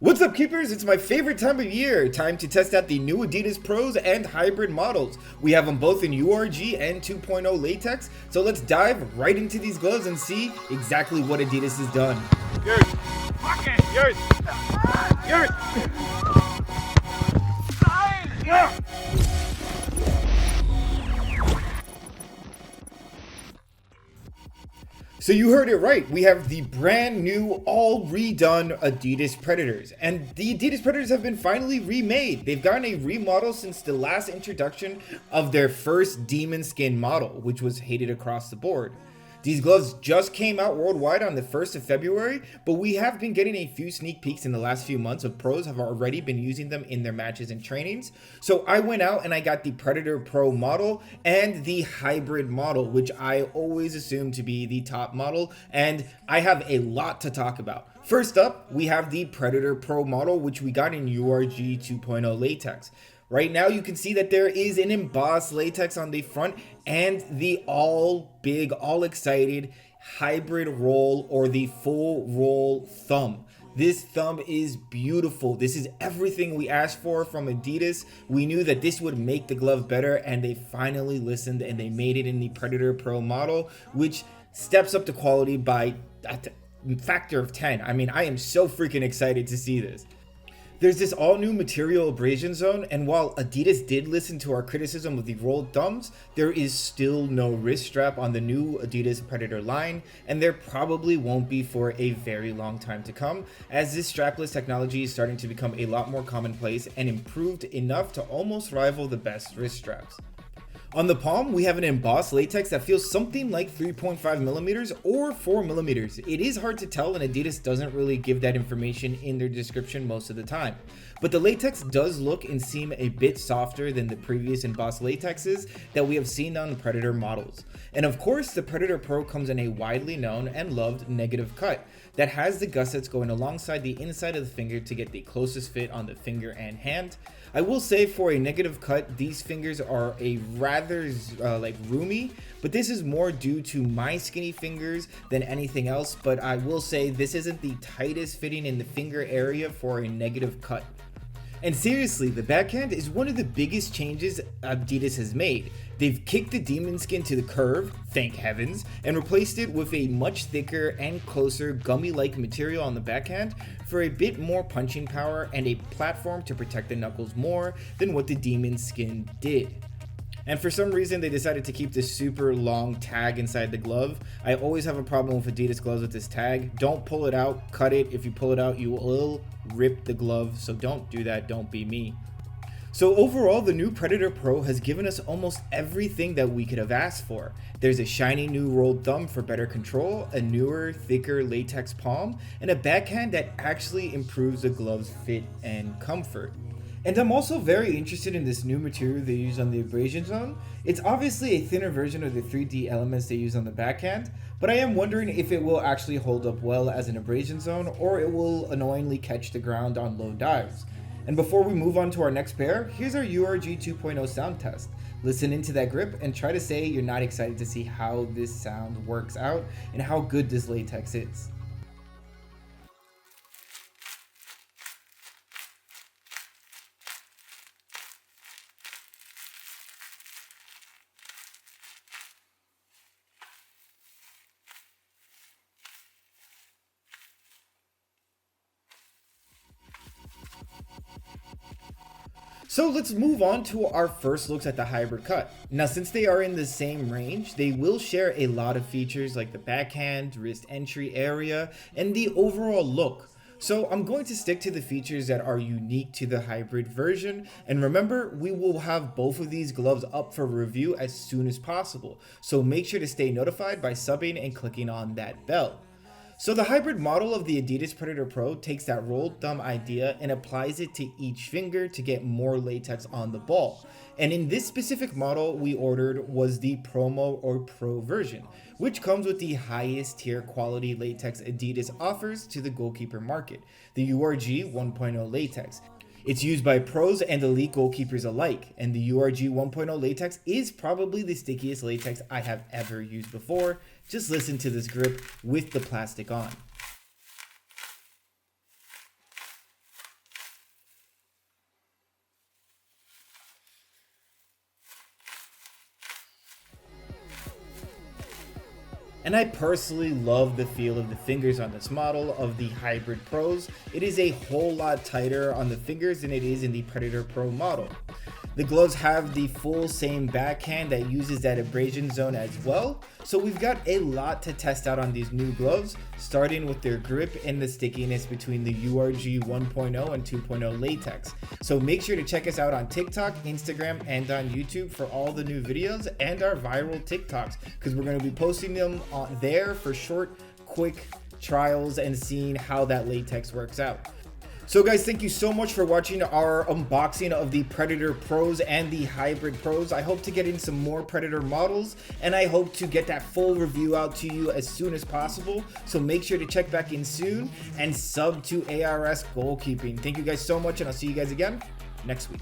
What's up, keepers? It's my favorite time of year. Time to test out the new Adidas Pros and hybrid models. We have them both in URG and 2.0 latex. So let's dive right into these gloves and see exactly what Adidas has done. So you heard it right. We have the brand new, all redone Adidas Predators. And the Adidas Predators have been finally remade. They've gotten a remodel since the last introduction of their first demon skin model, which was hated across the board. These gloves just came out worldwide on the 1st of February, but we have been getting a few sneak peeks in the last few months of pros have already been using them in their matches and trainings. So I went out and I got the Predator Pro model and the hybrid model, which I always assume to be the top model, and I have a lot to talk about. First up, we have the Predator Pro model, which we got in URG 2.0 latex. Right now, you can see that there is an embossed latex on the front and the all big, all excited hybrid roll or the full roll thumb. This thumb is beautiful. This is everything we asked for from Adidas. We knew that this would make the glove better, and they finally listened and they made it in the Predator Pro model, which steps up the quality by a factor of 10. I mean, I am so freaking excited to see this. There's this all new material abrasion zone, and while Adidas did listen to our criticism of the rolled thumbs, there is still no wrist strap on the new Adidas Predator line, and there probably won't be for a very long time to come, as this strapless technology is starting to become a lot more commonplace and improved enough to almost rival the best wrist straps. On the palm, we have an embossed latex that feels something like 3.5 millimeters or 4 millimeters. It is hard to tell, and Adidas doesn't really give that information in their description most of the time. But the latex does look and seem a bit softer than the previous embossed latexes that we have seen on the Predator models. And of course, the Predator Pro comes in a widely known and loved negative cut that has the gussets going alongside the inside of the finger to get the closest fit on the finger and hand. I will say for a negative cut, these fingers are a rather roomy, but this is more due to my skinny fingers than anything else. But I will say this isn't the tightest fitting in the finger area for a negative cut. And seriously, the backhand is one of the biggest changes Adidas has made. They've kicked the demon skin to the curve, thank heavens, and replaced it with a much thicker and closer gummy-like material on the backhand for a bit more punching power and a platform to protect the knuckles more than what the demon skin did. And for some reason, they decided to keep this super long tag inside the glove. I always have a problem with Adidas gloves with this tag. Don't pull it out, cut it. If you pull it out, you will rip the glove. So don't do that, don't be me. So overall, the new Predator Pro has given us almost everything that we could have asked for. There's a shiny new rolled thumb for better control, a newer, thicker latex palm, and a backhand that actually improves the glove's fit and comfort. And I'm also very interested in this new material they use on the abrasion zone. It's obviously a thinner version of the 3D elements they use on the backhand, but I am wondering if it will actually hold up well as an abrasion zone or it will annoyingly catch the ground on low dives. And before we move on to our next pair, here's our URG 2.0 sound test. Listen into that grip and try to say you're not excited to see how this sound works out and how good this latex is. So let's move on to our first looks at the hybrid cut. Now, since they are in the same range, they will share a lot of features like the backhand, wrist entry area, and the overall look. So I'm going to stick to the features that are unique to the hybrid version. And remember, we will have both of these gloves up for review as soon as possible. So make sure to stay notified by subbing and clicking on that bell. So the hybrid model of the Adidas Predator Pro takes that rolled thumb idea and applies it to each finger to get more latex on the ball. And in this specific model we ordered was the Promo or Pro version, which comes with the highest tier quality latex Adidas offers to the goalkeeper market, the URG 1.0 latex. It's used by pros and elite goalkeepers alike, and the URG 1.0 latex is probably the stickiest latex I have ever used before. Just listen to this grip with the plastic on. And I personally love the feel of the fingers on this model of the Hybrid Pros. It is a whole lot tighter on the fingers than it is in the Predator Pro model. The gloves have the full same backhand that uses that abrasion zone as well. So we've got a lot to test out on these new gloves, starting with their grip and the stickiness between the URG 1.0 and 2.0 latex. So make sure to check us out on TikTok, Instagram, and on YouTube for all the new videos and our viral TikToks, because we're going to be posting them there for short, quick trials and seeing how that latex works out. So guys, thank you so much for watching our unboxing of the Predator Pros and the Hybrid Pros. I hope to get in some more Predator models, and I hope to get that full review out to you as soon as possible. So make sure to check back in soon and sub to ARS Goalkeeping. Thank you guys so much, and I'll see you guys again next week.